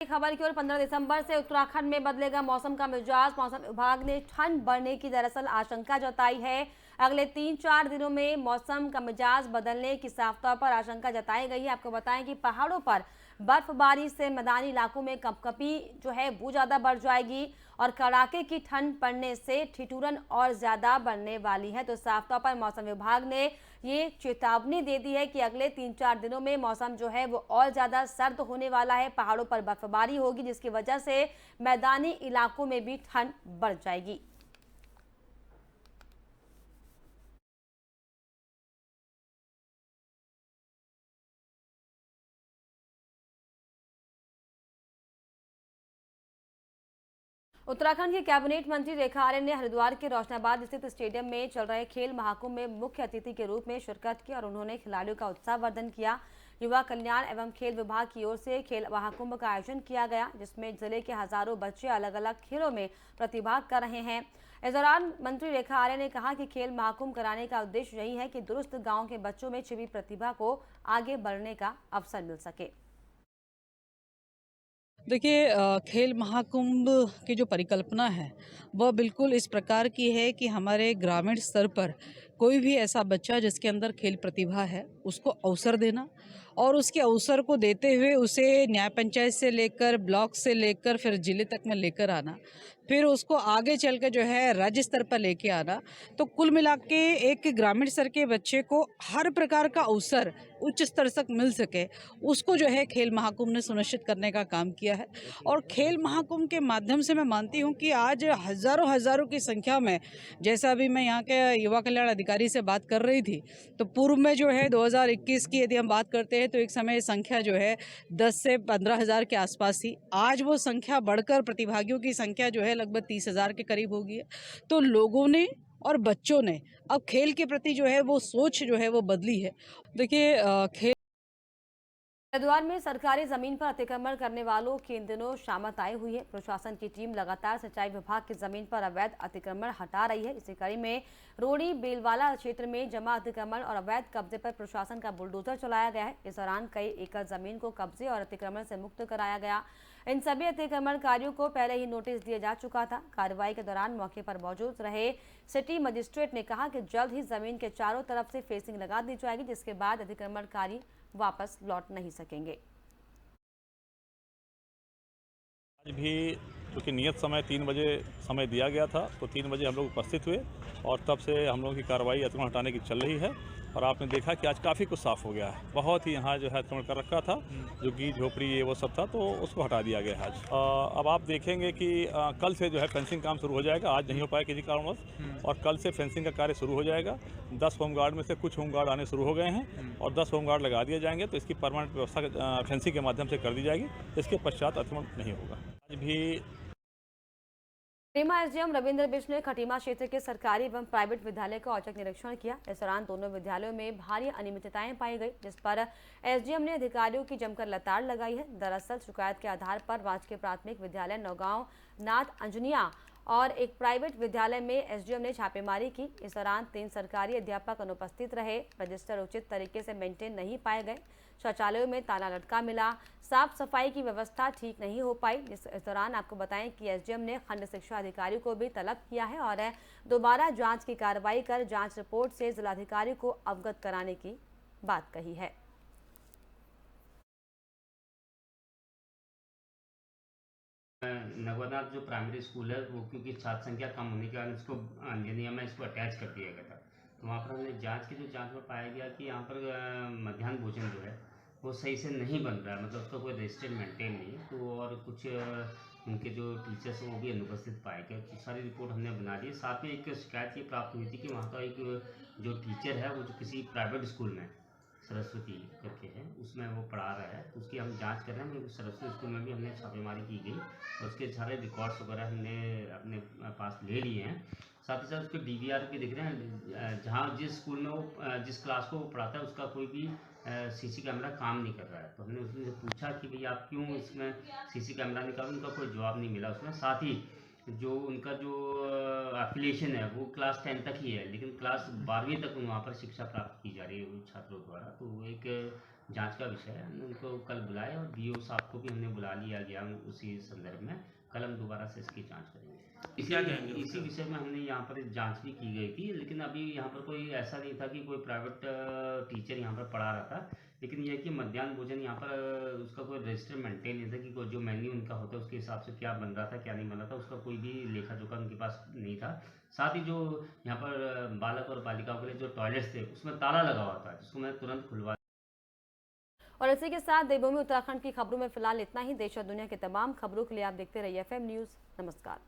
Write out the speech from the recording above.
खबर की ओर 15 दिसंबर से उत्तराखंड में बदलेगा मौसम का मिजाज। मौसम विभाग ने ठंड बढ़ने की दरअसल आशंका जताई है। अगले 3-4 दिनों में मौसम का मिजाज बदलने की साफ तौर पर आशंका जताई गई है। आपको बताएं कि पहाड़ों पर बर्फबारी से मैदानी इलाकों में कंपकपी जो है वो ज्यादा बढ़ जाएगी और कड़ाके की ठंड पड़ने से ठिठुरन और ज्यादा बढ़ने वाली है। तो साफ तौर पर मौसम विभाग ने ये चेतावनी दे दी है कि अगले 3-4 दिनों में मौसम जो है वो और ज्यादा सर्द होने वाला है। पहाड़ों पर बर्फबारी होगी जिसकी वजह से मैदानी इलाकों में भी ठंड बढ़ जाएगी। उत्तराखंड के कैबिनेट मंत्री रेखा आर्य ने हरिद्वार के रोशनाबाद स्थित स्टेडियम में चल रहे खेल महाकुंभ में मुख्य अतिथि के रूप में शिरकत की और उन्होंने खिलाड़ियों का उत्साहवर्धन किया। युवा कल्याण एवं खेल विभाग की ओर से खेल महाकुंभ का आयोजन किया गया जिसमें जिले के हजारों बच्चे अलग अलग खेलों में प्रतिभाग कर रहे हैं। इस दौरान मंत्री रेखा आर्य ने कहा कि खेल महाकुंभ कराने का उद्देश्य यही है कि दुरुस्त गांव के बच्चों में छिपी प्रतिभा को आगे बढ़ने का अवसर मिल सके। देखिए खेल महाकुंभ की जो परिकल्पना है वह बिल्कुल इस प्रकार की है कि हमारे ग्रामीण स्तर पर कोई भी ऐसा बच्चा जिसके अंदर खेल प्रतिभा है उसको अवसर देना और उसके अवसर को देते हुए उसे न्याय पंचायत से लेकर ब्लॉक से लेकर फिर जिले तक में लेकर आना, फिर उसको आगे चल के जो है राज्य स्तर पर लेके आना। तो कुल मिला के एक ग्रामीण स्तर के बच्चे को हर प्रकार का अवसर उच्च स्तर तक मिल सके, उसको जो है खेल महाकुंभ ने सुनिश्चित करने का काम किया है। और खेल महाकुंभ के माध्यम से मैं मानती हूँ कि आज हज़ारों हज़ारों की संख्या में, जैसा अभी मैं यहाँ के युवा कल्याण अधिकारी से बात कर रही थी, तो पूर्व में जो है 2021 की यदि हम बात करते हैं तो एक समय संख्या जो है 10 से 15 हज़ार के आसपास थी। आज वो संख्या बढ़कर प्रतिभागियों की संख्या जो है लगभग 30 हज़ार के करीब हो गई है। तो लोगों ने और बच्चों ने अब खेल के प्रति जो है वो सोच जो है वो बदली है। देखिए खेल हरिद्वार में सरकारी जमीन पर अतिक्रमण करने वालों की इन दिनों शामत आई हुई है। प्रशासन की टीम लगातार सिंचाई विभाग की जमीन पर अवैध अतिक्रमण हटा रही है। इसी कड़ी में रोड़ी बेलवाला क्षेत्र में जमा अतिक्रमण और अवैध कब्जे पर प्रशासन का बुलडोजर चलाया गया है। इस दौरान कई एकड़ जमीन को कब्जे और अतिक्रमण से मुक्त कराया गया। इन सभी अतिक्रमणकारियों को पहले ही नोटिस दिया जा चुका था। कार्रवाई के दौरान मौके पर मौजूद रहे सिटी मजिस्ट्रेट ने कहा कि जल्द ही जमीन के चारों तरफ से फेंसिंग लगा दी जाएगी जिसके बाद अतिक्रमणकारी वापस लौट नहीं सकेंगे। आज भी क्योंकि नियत समय 3 बजे समय दिया गया था तो 3 बजे हम लोग उपस्थित हुए और तब से हम लोगों की कार्रवाई अतिक्रमण हटाने की चल रही है और आपने देखा कि आज काफ़ी कुछ साफ़ हो गया है। बहुत ही यहाँ जो है अतिक्रमण कर रखा था, जो कि झोपड़ी ये वो सब था, तो उसको हटा दिया गया है आज। अब आप देखेंगे कि कल से जो है फेंसिंग काम शुरू हो जाएगा। आज नहीं हो पाया किसी कारणवश और कल से फेंसिंग का कार्य शुरू हो जाएगा। 10 होमगार्ड में से कुछ होमगार्ड आने शुरू हो गए हैं और 10 होमगार्ड लगा दिए जाएंगे, तो इसकी परमानेंट व्यवस्था फेंसिंग के माध्यम से कर दी जाएगी। इसके पश्चात अतिक्रमण नहीं होगा। आज भी खटीमा एसडीएम रविंद्र बिष्ट ने खटीमा क्षेत्र के सरकारी एवं प्राइवेट विद्यालय का औचक निरीक्षण किया। इस दौरान दोनों विद्यालयों में भारी अनियमितताएं पाई गई जिस पर एसडीएम ने अधिकारियों की जमकर लताड़ लगाई है। दरअसल शिकायत के आधार पर राजकीय प्राथमिक विद्यालय नौगांव नाथ अंजनिया और एक प्राइवेट विद्यालय में एसडीएम ने छापेमारी की। इस दौरान 3 सरकारी अध्यापक अनुपस्थित रहे। रजिस्टर उचित तरीके से मेंटेन नहीं पाए गए। शौचालयों में ताला लटका मिला। साफ सफाई की व्यवस्था ठीक नहीं हो पाई। इस दौरान आपको बताएं कि एसडीएम ने खंड शिक्षा अधिकारी को भी तलब किया है और दोबारा जांच की कार्रवाई कर जांच रिपोर्ट से जिलाधिकारी को अवगत कराने की बात कही है। नगवनाथ जो प्राइमरी स्कूल है वो क्योंकि छात्र संख्या कम होने के कारण इसको अधिनियम में इसको अटैच कर दिया गया था। तो वहाँ पर हमने जांच में पाया गया कि यहाँ पर मध्याह्न भोजन जो है वो सही से नहीं बन रहा है, मतलब उसका कोई रजिस्टर मेंटेन नहीं है। तो और कुछ उनके जो टीचर्स हैं वो भी अनुपस्थित पाए गए। तो सारी रिपोर्ट हमने बना दी। साथ में एक शिकायत ये प्राप्त हुई थी कि वहाँ का एक जो टीचर है वो जो किसी प्राइवेट स्कूल में सरस्वती करके है उसमें वो पढ़ा रहा है, तो उसकी हम जांच कर रहे हैं। क्योंकि सरस्वती स्कूल में भी हमने छापेमारी की गई और उसके सारे रिकॉर्ड्स वगैरह हमने अपने पास ले लिए हैं। साथ ही साथ उसके डीवीआर भी दिख रहे हैं। जहाँ जिस स्कूल में वो जिस क्लास को वो पढ़ाता है उसका कोई भी सीसी कैमरा काम नहीं कर रहा है। तो हमने उससे पूछा कि भाई आप क्यों इसमें सीसी कैमरा नहीं कर रहे, उनका कोई जवाब नहीं मिला उसमें। साथ ही जो उनका जो एफिलिएशन है वो क्लास 10 तक ही है, लेकिन क्लास 12वीं तक वहाँ पर शिक्षा प्राप्त की जा रही है उन छात्रों द्वारा। तो एक जांच का विषय है। हमने उनको कल बुलाया और डीओ साहब को भी हमने बुला लिया गया उसी संदर्भ में। कल हम दोबारा से इसकी जांच करेंगे। इसी विषय में हमने यहाँ पर जांच भी की गई थी, लेकिन अभी यहाँ पर कोई ऐसा नहीं था कि कोई प्राइवेट टीचर यहाँ पर पढ़ा रहा था। लेकिन यह कि मध्याह्न भोजन यहाँ पर उसका कोई रजिस्टर मेंटेन नहीं था कि कोई जो मेन्यू उनका होता है उसके हिसाब से क्या बन रहा था क्या नहीं बन रहा था, उसका कोई भी लेखा जोखा उनके पास नहीं था। साथ ही जो यहाँ पर बालक और बालिकाओं के लिए जो टॉयलेट्स थे उसमें ताला लगा हुआ था, जिसको मैं तुरंत खुलवा। और इसी के साथ देवभूमि उत्तराखंड की खबरों में फिलहाल इतना ही। देश और दुनिया की तमाम खबरों के लिए आप देखते रहिए FM न्यूज़। नमस्कार।